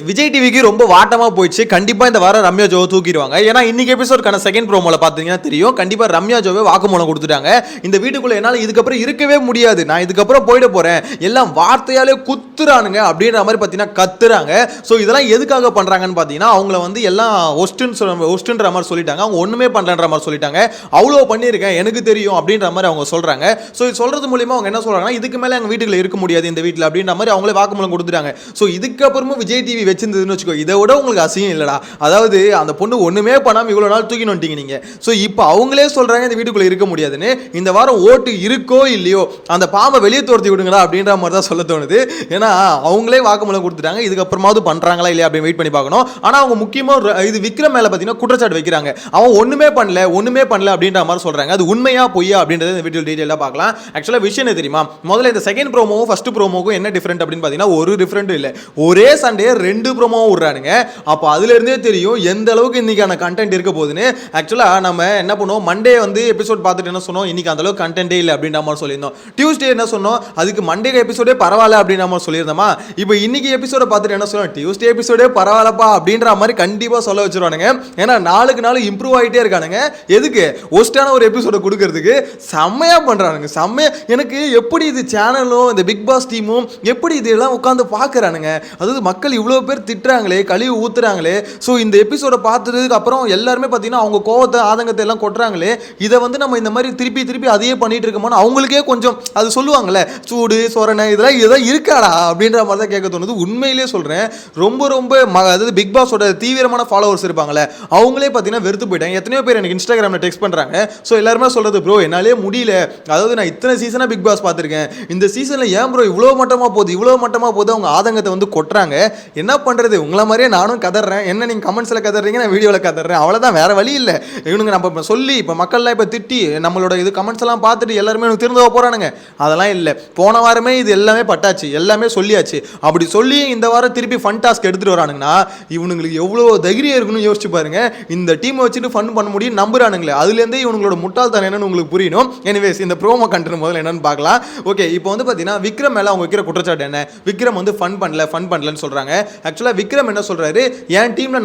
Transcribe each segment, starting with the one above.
விஜய் டிவிக்கு ரொம்ப வாட்டமா போயிடுச்சு. கண்டிப்பா இந்த வாரம் ரம்யா ஜோவை தூக்கிடுவாங்க. ஏன்னா இன்னைக்கு எபிசோட்கான செகண்ட் ப்ரோமோல பாத்தீங்கன்னா தெரியும். கண்டிப்பா ரம்யா ஜோவை வாக்குமூலம் கொடுத்துட்டாங்க. இந்த வீட்டுக்குள்ள என்னால இதுக்கப்புறம் இருக்கவே முடியாது, நான் இதுக்கப்புறம் போயிட போறேன், எல்லாம் வார்த்தையாலே குத்துறானுங்க அப்படின்ற மாதிரி பாத்தீங்கன்னா கத்துறாங்க. ஸோ இதெல்லாம் எதுக்காக பண்றாங்கன்னு பாத்தீங்கன்னா அவங்கள வந்து எல்லாம் ஒஸ்ட்ன்ற மாதிரி சொல்லிட்டாங்க. அவங்க ஒண்ணுமே பண்ணலன்ற மாதிரி சொல்லிட்டாங்க. அவ்வளோ பண்ணியிருக்கேன் எனக்கு தெரியும் அப்படின்ற மாதிரி அவங்க சொல்றாங்க. ஸோ இது சொல்றது மூலியமா அவங்க என்ன சொல்றாங்கன்னா இதுக்கு மேல எங்க வீட்டுக்குள்ள இருக்க முடியாது இந்த வீட்டில் அப்படின்ற மாதிரி அவங்களே வாக்குமூலம் கொடுத்துட்டாங்க. ஸோ இதுக்கப்புறமும் விஜய் டிவி வச்சிருந்ததுன்னு வச்சுக்கோ, இதை விட உங்களுக்கு அசிங்கம் இல்லடா. அதாவது அந்த பொண்ணு ஒண்ணுமே பண்ணாம இவ்வளவு நாள் தூக்கி வந்துட்டீங்க நீங்க. ஸோ இப்போ அவங்களே சொல்றாங்க இந்த வீட்டுக்குள்ள இருக்க முடியாதுன்னு. இந்த வாரம் ஓட்டு இருக்கோ இல்லையோ அந்த பாம்பை வெளியே துரத்தி விடுங்களா அப்படின்ற மாதிரி தான் சொல்ல தோணுது. ஏன்னா அவங்களே வாக்குமூலம் கொடுத்துட்டாங்க. இதுக்கப்புறமாவது பண்றாங்களா இல்லையா அப்படின்னு வெயிட் பண்ணி பார்க்கணும். ஆனா அவங்க முக்கியமா இது விக்ரம் மேல பாத்தீங்கன்னா குற்றச்சாட்டு வைக்கிறாங்க. அவன் ஒண்ணுமே பண்ணல அப்படின்ற மாதிரி சொல்றாங்க. அது உண்மையா பொய்யா அப்படின்றத இந்த வீடியோ டீடைலா பார்க்கலாம். ஆக்சுவலா விஷயம் என்ன தெரியுமா, முதல்ல இந்த செகண்ட் ப்ரோமோவும் ஃபர்ஸ்ட் ப்ரோமோக்கும் என்ன டிஃபரெண்ட் அப்படின்னு பாத்தீங்கன்னா ஒரு டிஃபரெண்ட் இல்ல, ஒரே சண்டே ரெண்டு ப்ரோமோவும் விடுறானுங்க. அப்போ அதுல இருந்தே தெரியும் எந்த அளவுக்கு இன்னைக்கான கண்டென்ட் இருக்க போகுதுன்னு. ஆக்சுவலா நம்ம என்ன பண்ணுவோம், மண்டே வந்து எபிசோட் பார்த்துட்டு என்ன சொன்னோம், இன்னைக்கு அந்த அளவுக்கு கண்டென்ட்டே இல்லை அப்படின்ற மாதிரி சொல்லியிருந்தோம். டியூஸ்டே என்ன சொன்னோம், அதுக்கு மண்டே எபிசோடே பரவாயில்ல அப்படின்ற மாதிரி சொல்லியிருந்தோமா. இப்போ இன்னைக்கு எபிசோட பார்த்துட்டு என்ன சொன்னோம், டியூஸ்டே எபிசோடே பரவாயில்லப்பா அப்படின்ற மாதிரி கண்டிப்பா சொல்ல வச்சிருவானுங்க. ஏன்னா நாளுக்கு நாள் இம்ப்ரூவ் ஆகிட்டே இருக்கானுங்க. எதுக்கு, ஒஸ்டான ஒரு எபிசோட கொடுக்கறதுக்கு செம்மையா பண்றானுங்க. செம்மையா எனக்கு எப்படி இது சேனலும் இந்த பிக் பாஸ் டீமும் எப்படி இதெல்லாம் உட்காந்து பார்க்கறானுங்க. அதாவது மக்கள் இவ்வளோ பேர் திட்டுறாங்களே, கழிவு ஊத்துறாங்களே. ஸோ இந்த எபிசோட பார்த்ததுக்கு அப்புறம் எல்லாருமே பார்த்தீங்கன்னா அவங்க கோவத்தை ஆதங்கத்தை எல்லாம் கொட்டுறாங்களே. இதை வந்து நம்ம இந்த மாதிரி திருப்பி அதையே பண்ணிட்டு இருக்கோம்னு அவங்களுக்கே கொஞ்சம் அது சொல்லுவாங்கல்ல, சூடு சொரணை இதெல்லாம் இருக்காடா அப்படின்ற மாதிரி தான் கேட்க தோணுது. உண்மையிலேயே சொல்றேன், ரொம்ப அதாவது பிக் பாஸோட தீவிரமான ஃபாலோவர்ஸ் இருப்பாங்களே அவங்களே பார்த்தீங்கன்னா வெறுத்து போயிட்டாங்க. எத்தனையோ பேர் எனக்கு இன்ஸ்டாகிராமில் டெக்ஸ்ட் பண்றாங்க. ஸோ எல்லாருமே சொல்றது, ப்ரோ என்னாலே முடியல, அதாவது நான் இத்தனை சீசனாக பிக் பாஸ் பார்த்துருக்கேன், இந்த சீசனில் ஏன் ப்ரோ இவ்வளோ மட்டமாக போகுது அவங்க ஆதங்கத்தை வந்து கொட்டுறாங்க. என்ன பண்ணுறது, உங்களை மாதிரியே நானும் கதறேன். என்ன நீங்கள் கமெண்ட்ஸில் கதறீங்க, நான் வீடியோவில் கதறேன், அவ்வளோதான், வேற வழி இல்லை. இவனுங்க நம்ம சொல்லி இப்போ மக்கள்லாம் இப்போ திட்டி நம்மளோட இது கமெண்ட்ஸ் எல்லாம் பார்த்துட்டு எல்லாருமே எனக்கு திரும்ப போகிறானுங்க. அதெல்லாம் இல்லை, போன வாரமே இது எல்லாமே பட்டாச்சு, எல்லாமே சொல்லியாச்சு. அப்படி சொல்லி இந்த வாரம் திருப்பி ஃபன் டாஸ்க் எடுத்துகிட்டு வரானுங்கன்னா இவனுங்களுக்கு எவ்வளோ தைரியம் இருக்குன்னு யோசிச்சு பாருங்க. இந்த டீமை வச்சுட்டு ஃபன் பண்ண முடியும் நம்புறானுங்களே, அதுலேருந்தே இவங்களோட முட்டாள்தனம் என்னன்னு உங்களுக்கு புரியணும். எனிவேஸ் இந்த ப்ரோமோ கண்டென்ட் முதல்ல என்னன்னு பார்க்கலாம். ஓகே, இப்போ வந்து பார்த்தீங்கன்னா விக்ரம் மேலே அவங்க வைக்கிற குற்றச்சாட்டு என்ன, விக்ரம் வந்து ஃபன் பண்ணலன்னு சொல்றாங்க. ஆக்சுவலா விக்ரம் என்ன சொல்றாரு, என் டீம்ல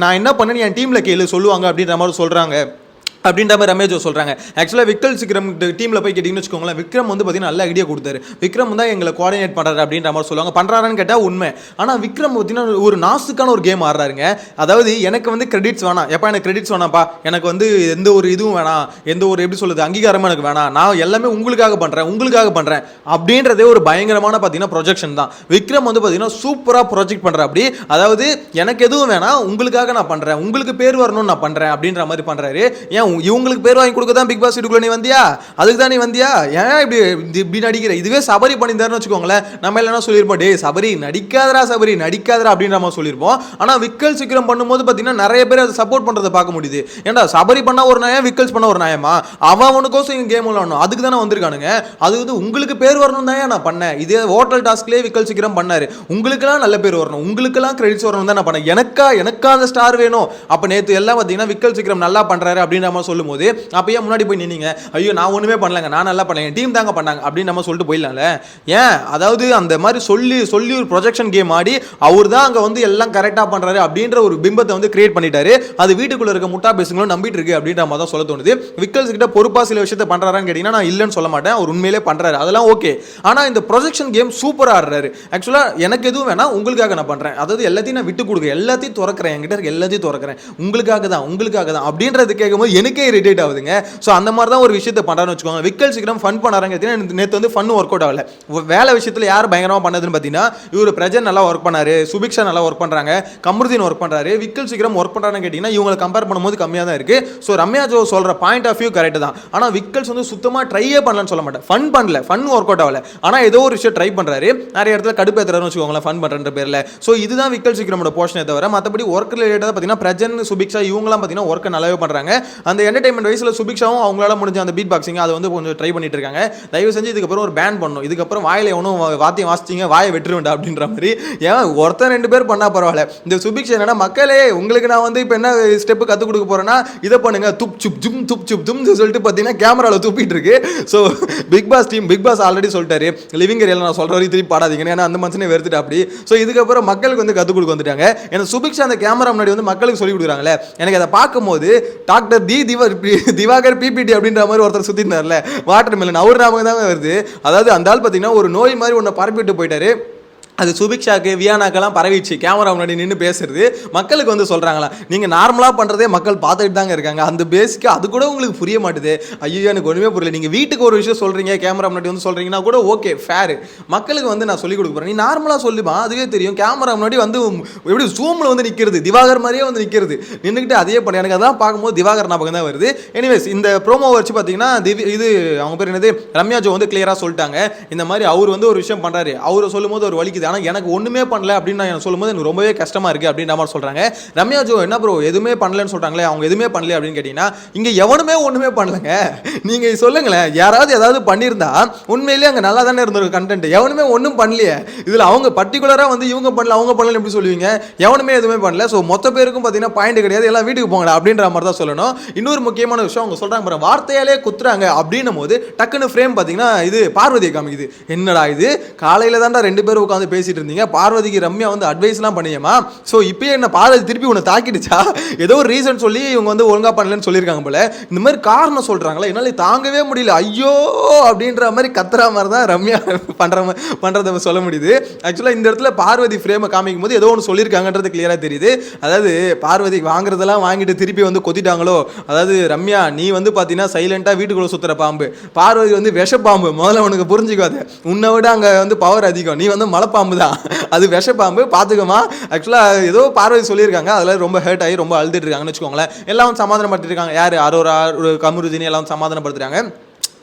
நான் என்ன பண்ணேன்னு என் டீம்ல கேளு சொல்லுவாங்க அப்படின்ற மாதிரி சொல்றாங்க அப்படின்ற மாதிரி ரமேஷ் சொல்கிறாங்க. ஆக்சுவலாக விக்கல் விக்ரம் டீமில் போய் கேட்டிங்கன்னு வச்சுக்கோங்களேன், விக்ரம் வந்து பார்த்தீங்கன்னா நல்ல ஐடியா கொடுத்தாரு. விக்ரம் தான் எங்களை கோஆர்டினேட் பண்ணுறாரு அப்படின்ற மாதிரி சொல்லுவாங்க. பண்ணுறாருன்னு கேட்டால் உண்மை. ஆனால் விக்ரம் பார்த்தீங்கன்னா ஒரு நாசுக்கான ஒரு கேம் ஆடுறாருங்க. அதாவது எனக்கு வந்து கிரெடிட்ஸ் வேணாம், எப்போ எனக்கு கிரெடிட்ஸ் வேணாம்ப்பா, எனக்கு வந்து எந்த ஒரு இதுவும் வேணாம், எந்த ஒரு எப்படி சொல்லுது அங்கீகாரமும் எனக்கு வேணாம், நான் எல்லாமே உங்களுக்காக பண்ணுறேன் அப்படின்றதே ஒரு பயங்கரமான பார்த்தீங்கன்னா ப்ரொஜெக்ஷன் தான். விக்ரம் வந்து பார்த்தீங்கன்னா சூப்பராக ப்ரொஜெக்ட் பண்ணுற அப்படி, அதாவது எனக்கு எதுவும் வேணாம், உங்களுக்காக நான் பண்ணுறேன், உங்களுக்கு பேர் வரணும்னு நான் பண்ணுறேன் அப்படின்ற மாதிரி பண்ணுறாரு. ஏன் இவங்களுக்கு பேர் வாங்கி கொடுக்க தான் பிக் பாஸ் வீட்டுக்குள்ள நீ வந்தியா, அதுக்கு தான் நீ வந்தியா, ஏன் இப்படி நடிக்கிற. இதுவே சபரி பண்ணியிருந்தாருன்னு வச்சுக்கோங்களேன், நம்ம என்ன சொல்லியிருப்போம், டே சபரி நடிக்காதரா அப்படின்ற மாதிரி சொல்லியிருப்போம். ஆனால் விக்கல் சீக்கிரம் பண்ணும்போது பார்த்தீங்கன்னா நிறைய பேர் அதை சப்போர்ட் பண்ணுறதை பார்க்க முடியுது. ஏன்டா சபரி பண்ணா ஒரு நியாயம், விக்கல்ஸ் பண்ண ஒரு நியாயமா, அவனுக்கோசம் இங்கே கேம் விளாடணும், அதுக்கு தானே வந்திருக்கானுங்க. அது வந்து உங்களுக்கு பேர் வரணும் தான் நான் பண்ணேன். இதே ஹோட்டல் டாஸ்க்லேயே விக்கல் சீக்கிரம் பண்ணாரு, உங்களுக்கெல்லாம் நல்ல பேர் வரணும், உங்களுக்கெல்லாம் கிரெடிட்ஸ் வரணும் தான் நான் பண்ணேன், எனக்கா அந்த ஸ்டார் வேணும். அப்போ நேற்று எல்லாம் பார்த்தீங்கன்னா விக்கல் சீக்கிரம் நல்லா பண்ணுறாரு அப்படின்ற மாதிரி சொல்லும் போது அப்பயே முன்னாடி போய் நின்னீங்க, ஐயோ நான் ஒண்ணுமே பண்ணலங்க, நான் நல்லா பண்ணல, டீம் தாங்க பண்ணாங்க அப்படின்னு நம்ம சொல்லிட்டு போயிடலாம்ல. ஏன், அதாவது அந்த மாதிரி சொல்லி ஒரு ப்ரொஜெக்ஷன் கேம் ஆடி அவர் தான் அங்க வந்து எல்லாம் கரெக்டா பண்றாரு அப்படின்ற ஒரு பிம்பத்தை வந்து கிரியேட் பண்ணிட்டாரு. அது வீட்டுக்குள்ள இருக்க முட்டா பேசுங்களும் நம்பிட்டு இருக்கு அப்படின்ற மாதிரி தான் சொல்ல தோணுது. விக்கல்ஸ் கிட்ட பொறுப்பா சில விஷயத்தை பண்றாரான்னு கேட்டீங்கன்னா நான் இல்லைன்னு சொல்ல மாட்டேன், அவர் உண்மையிலே பண்றாரு, அதெல்லாம் ஓகே. ஆனா இந்த ப்ரொஜெக்ஷன் கேம் சூப்பரா ஆடுறாரு. ஆக்சுவலா எனக்கு எதுவும் வேணாம், உங்களுக்காக நான் பண்றேன், அதாவது எல்லாத்தையும் நான் விட்டு கொடுக்க, எல்லாத்தையும் திறக்கிறேன், என்கிட்ட இருக்க எல்லாத்தையும் திறக்கிறேன், உங்களுக்காக தான் அப்படின்றது கேட்கும்போது எனக்கே இரிட்டேட் ஆகுதுங்க. ஸோ அந்த மாதிரி தான் ஒரு விஷயத்தை பண்ணுறான்னு வச்சுக்கோங்க. விக்கல் சீக்கிரம் ஃபன் பண்ணாராங்க. நேற்று வந்து ஃபன் ஒர்க் அவுட் ஆகல. வேலை விஷயத்தில் யார் பயங்கரமாக பண்ணதுன்னு பார்த்தீங்கன்னா இவர் பிரஜன் நல்லா ஒர்க் பண்ணாரு, சுபிக்ஷா நல்லா ஒர்க் பண்ணுறாங்க, கமருதீன் ஒர்க் பண்ணுறாரு. விக்கல் சீக்கிரம் ஒர்க் பண்ணுறான்னு கேட்டிங்கன்னா இவங்களை கம்பேர் பண்ணும்போது கம்மியாக தான் இருக்குது. ஸோ ரம்யா ஜோ சொல்கிற பாயிண்ட் ஆஃப் வியூ கரெக்ட் தான். ஆனால் விக்கல்ஸ் வந்து சுத்தமாக ட்ரையே பண்ணலன்னு சொல்ல மாட்டேன், ஃபன் பண்ணல, ஃபன் ஒர்க் அவுட் ஆகல. ஆனால் ஏதோ ஒரு விஷயம் ட்ரை பண்ணுறாரு, நிறைய இடத்துல கடுப்பேற்றுறாருன்னு வச்சுக்கோங்களேன் ஃபன் பண்ணுற பேரில். ஸோ இதுதான் விக்கல் சீக்கிரமோட போர்ஷனே தவிர மற்றபடி ஒர்க் ரிலேட்டடாக பார்த்தீங்கன்னா பிரஜன் சுபிக்ஷா இவங்களாம் பார்த்தீங்கன்னா ஒர்க்கை நல்லாவே பண்ணுறாங்க. அந்த என்டர்டைன்மெண்ட் வயசுல சுபிக்ஷாவும் அவங்களால முடிஞ்ச அந்த பீட் பாக்ஸிங் அதை வந்து கொஞ்சம் ட்ரை பண்ணிட்டு இருக்காங்க. தயவு செஞ்சு இதுக்கப்புறம் ஒரு பேன் பண்ணணும். இதுக்கப்புறம் வாயில எவனும் வாத்தியம் வாசிச்சிங்க வாயை வெட்டுருவேண்டா அப்படின்ற மாதிரி. ஏன் ஒருத்தர் 2 பேர் பண்ணா பரவாயில்ல. இந்த சுபிக்ஷா என்னன்னா, மக்களே உங்களுக்கு நான் வந்து இப்போ என்ன ஸ்டெப்பு கற்றுக் கொடுக்க போறேன்னா இதை பண்ணுங்க, துப் சுப் ஜும் துப் சுப் ஜும் சொல்லிட்டு பார்த்தீங்கன்னா கேமராவில் துப்பிட்டு இருக்கு. So Bigg Boss team, Bigg Boss already சொல்லிட்டாரு லிவிங் ஏரியாவில் நான் சொல்கிற வரைக்கும் திருப்பி பாடாதீங்கன்னு. ஏன்னா அந்த மனுஷனே வெறுத்துட்டு அப்படி. ஸோ இதுக்கப்புறம் மக்களுக்கு வந்து கற்றுக் கொடுக்க வந்துட்டாங்க. ஏன்னா சுபிக்ஷா அந்த கேமரா முன்னாடி வந்து மக்களுக்கு சொல்லி கொடுக்குறாங்களே, எனக்கு அதை பார்க்கும்போது டாக்டர் திவாகர் பிபிடி அப்படின்ற மாதிரி ஒருத்தர் சுற்றி இருந்தார்ல வாட்டர் மெலன், அவர் ஞாபகம் தான் வருது. அதாவது அந்த ஆள் பார்த்தீங்கன்னா ஒரு நோய் மாதிரி ஒன்று பரப்பிட்டு போயிட்டாரு. அது சுபிக்ஷாக்கு வியானாக்கெல்லாம் பரவிச்சு கேமரா முன்னாடி நின்று பேசுறது. மக்களுக்கு வந்து சொல்கிறாங்களா, நீங்கள் நார்மலாக பண்ணுறதே மக்கள் பார்த்துட்டு தாங்க இருக்காங்க, அந்த பேஸுக்கு அது கூட உங்களுக்கு புரிய மாட்டுது. ஐயோ எனக்கு ஒன்றுமே புரியல. நீங்கள் வீட்டுக்கு ஒரு விஷயம் சொல்கிறீங்க, கேமரா முன்னாடி வந்து சொல்கிறீங்கன்னா கூட ஓகே ஃபேர். மக்களுக்கு வந்து நான் சொல்லிக் கொடுக்க போகிறேன், நீ நார்மலாக சொல்லுமா, அதுவே தெரியும். கேமரா முன்னாடி வந்து எப்படி ஜூமில் வந்து நிற்கிறது, திவாகர் மாதிரியே வந்து நிற்கிறது, நின்றுக்கிட்டு அதே பண்ணி எனக்கு அதான் பார்க்கும்போது திவாகர் ஞாபகம் தான் வருது. எனிவேஸ் இந்த ப்ரோமோ வச்சு பார்த்தீங்கன்னா இது அவங்க பேர் என்னது, ரம்யா ஜோ வந்து கிளியராக சொல்லிட்டாங்க. இந்த மாதிரி அவர் வந்து ஒரு விஷயம் பண்ணுறாரு, அவர் சொல்லும் போது ஒரு வலிக்குது, ஆனால் எனக்கு ஒன்றுமே பண்ணல அப்படின்னு நான் சொல்லும்போது எனக்கு ரொம்பவே கஷ்டமாக இருக்குது அப்படின்ற மாதிரி சொல்கிறாங்க. ரம்யா ஜோ என்ன ப்ரோ எதுவுமே பண்ணலன்னு சொல்கிறாங்களே, அவங்க எதுவுமே பண்ணல அப்படின்னு கேட்டிங்கன்னா, இங்கே எவனுமே ஒன்றுமே பண்ணலங்க. நீங்கள் சொல்லுங்களேன், யாராவது ஏதாவது பண்ணியிருந்தா உண்மையிலேயே அங்கே நல்லா தானே இருந்திருக்கும் கண்டென்ட். எவனுமே ஒன்றும் பண்ணலையே. இதில் அவங்க பர்டிகுலராக வந்து இவங்க பண்ணல அவங்க பண்ணல எப்படி சொல்லுவீங்க, எவனுமே எதுவுமே பண்ணல. ஸோ மொத்த பேருக்கும் பார்த்தீங்கன்னா பாயிண்ட் கிடையாது, எல்லாம் வீட்டுக்கு போங்கடா அப்படின்ற மாதிரி தான் சொல்லணும். இன்னொரு முக்கியமான விஷயம் அவங்க சொல்கிறாங்க பாருங்க, வார்த்தையாலே குத்துறாங்க அப்படின்னும் போது டக்குன்னு ஃப்ரேம் பார்த்தீங்கன்னா இது பார்வதியை காமிக்குது. என்னடா இது, காலையில் தான்டா 2 பேரும் உட்காந்து பேசிட்டு இருந்தீங்க, பார்வதிக்கு ரம்யா வந்து அட்வைஸ்லாம் பண்ணியமா, ஸோ இப்போ என்ன பார்வதி திருப்பி உன்னை தாக்கிடுச்சா, ஏதோ ஒரு ரீசன் சொல்லி இவங்க வந்து ஒழுங்காக பண்ணலன்னு சொல்லியிருக்காங்க போல. இந்த மாதிரி காரணம் சொல்கிறாங்களா, என்னால் தாங்கவே முடியல, ஐயோ அப்படின்ற மாதிரி கத்துற மாதிரி தான் ரம்யா பண்ணுறத சொல்ல முடியுது. ஆக்சுவலாக இந்த இடத்துல பார்வதி ஃப்ரேமை காமிக்கும் போது ஏதோ ஒன்று சொல்லியிருக்காங்கன்றது கிளியராக தெரியுது. அதாவது பார்வதி வாங்குறதெல்லாம் வாங்கிட்டு திருப்பி வந்து கொத்திட்டாங்களோ. அதாவது ரம்யா நீ வந்து பார்த்தீங்கன்னா சைலண்டாக வீட்டுக்குள்ளே சுற்றுற பாம்பு, பார்வதி வந்து விஷ பாம்பு. முதல்ல உனக்கு புரிஞ்சுக்காது, உன்னை விட அங்கே வந்து பவர் அதிகம், நீ வந்து மலைப்பாம்பு தான், அது விஷப்பாம்பு பார்த்துக்கமா. ஆக்சுவலாக ஏதோ பார்வதி சொல்லியிருக்காங்க, அதில் ரொம்ப ஹர்ட் ஆகி ரொம்ப அழுதுட்டு இருக்காங்கன்னு வச்சுக்கோங்களேன். எல்லாம் சமாதானப்படுத்திருக்காங்க. யார் அரோரா கமருதீன் எல்லாம் சமாதானப்படுத்துறாங்க.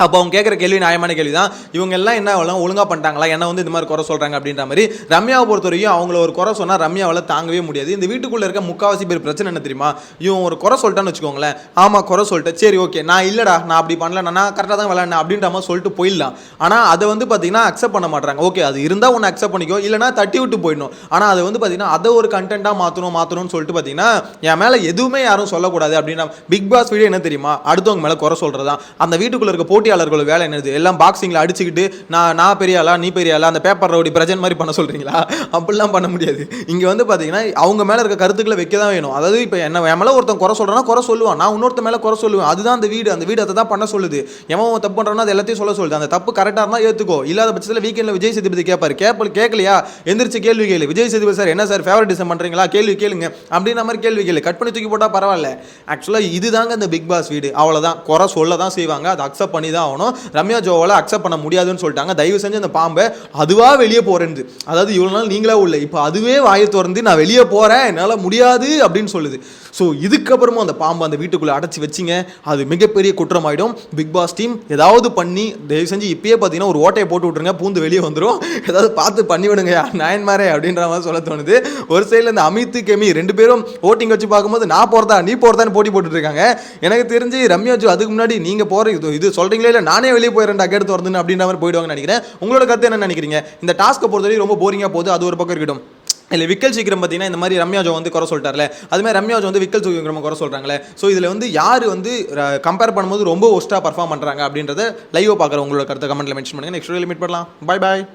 அப்போ அவங்க கேட்குற கேள்வி நியாயமான கேள்வி தான். இவங்க எல்லாம் என்ன ஒழுங்காக பண்ணிட்டாங்களா, என்ன வந்து இந்த மாதிரி குறை சொல்கிறாங்க அப்படின்ற மாதிரி. ரம்யாவை பொறுத்த வரைக்கும் அவங்கள ஒரு குறை சொன்னால் ரம்யாவால் தாங்கவே முடியாது. இந்த வீட்டுக்குள்ளே இருக்க முக்கால்வாசி பேர் பிரச்சனை என்ன தெரியுமா, இவன் ஒரு குறை சொல்லிட்டான்னு வச்சுக்கோங்களேன், ஆமாம் குறை சொல்லிட்டேன், சரி ஓகே நான் இல்லைடா நான் அப்படி பண்ணல, நான் கரெக்டாக தான் விளையாடினேன் அப்படின்ற மாதிரி சொல்லிட்டு போயிடலாம். ஆனால் அதை வந்து பார்த்தீங்கன்னா அக்செப்ட் பண்ண மாட்டாங்க. ஓகே அது இருந்தால் ஒன்று அக்செப்ட் பண்ணிக்கோ, இல்லைனா தட்டி விட்டு போயிடணும். ஆனால் அதை வந்து பார்த்தீங்கன்னா அதை ஒரு கண்டென்ட்டாக மாற்றணும்னு சொல்லிட்டு பார்த்தீங்கன்னா என் மேலே எதுவுமே யாரும் சொல்லக்கூடாது அப்படின்னா. பிக் பாஸ் வீடியோ என்ன தெரியுமா, அடுத்தவங்க மேலே குறை சொல்கிறதா. அந்த வீட்டுக்குள்ளே இருக்க போட்டியாளர்கள் வேலை என்னது, எல்லாம் பாக்ஸிங்கில் அடிச்சுக்கிட்டு நான் பெரிய ஆளா நீ பெரிய ஆளா, அந்த பேப்பர் ரவுடி பிரஜன் மாதிரி பண்ண சொல்கிறீங்களா, அப்படிலாம் பண்ண முடியாது. இங்கே வந்து பார்த்தீங்கன்னா அவங்க மேலே இருக்க கருத்துக்களை வைக்க தான் வேணும். அதாவது இப்போ என்ன என் மேலே ஒருத்தன் குறை சொல்கிறான்னா குறை சொல்லுவான், நான் இன்னொருத்த மேலே குறை சொல்லுவேன். அதுதான் அந்த வீடு அதை தான் பண்ண சொல்லுது. எவன் தப்பு பண்ணுறான்னா அது எல்லாத்தையும் சொல்லுது. அந்த தப்பு கரெக்டாக இருந்தால் ஏற்றுக்கோ, இல்லாத பட்சத்தில் வீக்கெண்டில் விஜய் சேதுபதி கேட்கலையா எந்திரிச்சு கேள்வி கேளு, விஜய் சேதுபதி சார் என்ன சார் ஃபேவரட்டிசம் பண்ணுறீங்களா, கேள்வி கேளுங்க அப்படின்ற மாதிரி கேள்வி கேளு, கட் பண்ணி தூக்கி போட்டால் பரவாயில்ல. ஆக்சுவலாக இதுதாங்க இந்த பிக் பாஸ் வீடு, அவ்வளோதான். குறை சொல்ல தான் செய்வாங்க, அதை அக்செப்ட் பண்ணி தான் ஆகணும். ரம்யா ஜோவால் அக்செப்ட் பண்ண முடியாதுன்னு சொல்லிட்டாங்க. தயவு செஞ்சு அந்த பாம்பை அதுவாக வெளியே போறேன்னு, அதாவது இவ்வளோ நாள் நீங்களா உள்ள, இப்போ அதுவே வாயை திறந்து நான் வெளியே போகிறேன் என்னால் முடியாது அப்படின்னு சொல்லுது. ஸோ இதுக்கப்புறமும் அந்த பாம்பை அந்த வீட்டுக்குள்ளே அடைச்சி வச்சிங்க, அது மிகப்பெரிய குற்றமாயிடும். பிக் பாஸ் டீம் ஏதாவது பண்ணி தயவு செஞ்சு இப்பயே பார்த்தீங்கன்னா ஒரு ஓட்டையை போட்டு விட்ருங்க, பூந்து வெளியே வந்துடும். ஏதாவது பார்த்து பண்ணி விடுங்க நயன்மாரே அப்படின்ற மாதிரி சொல்ல தோணுது. ஒரு சைடில் இந்த அமித் கெமி 2 பேரும் ஓட்டிங் வச்சு பார்க்கும்போது நான் போகிறதா நீ போகிறதான்னு போட்டி போட்டுருக்காங்க. எனக்கு தெரிஞ்சு ரம்யா ஜோ அதுக்கு முன்னாடி நீங்கள் போகிற இது சொல்கிறீங்களே இல்லை நானே வெளியே போயிடறேன் கேட்டு திறந்துன்னு அப்படின்ற மாதிரி போயிடுவாங்கன்னு நினைக்கிறேன். உங்களோட கருத்து என்ன நினைக்கிறீங்க? இந்த டாஸ்க்கை பொறுத்தவரை ரொம்ப போரிங்காக போகுது, அது ஒரு பக்கம் இருக்கட்டும். இல்லை விக்கல் சீக்கிரம் பார்த்தீங்கன்னா இந்த மாதிரி ரம்யா ஜோ வந்து குறை சொல்லிட்டார்ல, அதுமாதிரி ரம்யா ஜோ வந்து விக்கல் சீக்கிரம் குறை சொல்கிறாங்களே. ஸோ இதில் வந்து யார் வந்து கம்பேர் பண்ணும்போது ரொம்ப ஒஸ்ட்டாக பர்ஃபார்ம் பண்ணுறாங்க அப்படின்றத லைவாக பார்க்குற உங்களோட கருத்தை கமெண்ட்டில் மென்ஷன் பண்ணுங்கள். நெக்ஸ்ட் வீடியோவில் மீட் பண்ணலாம். Bye bye.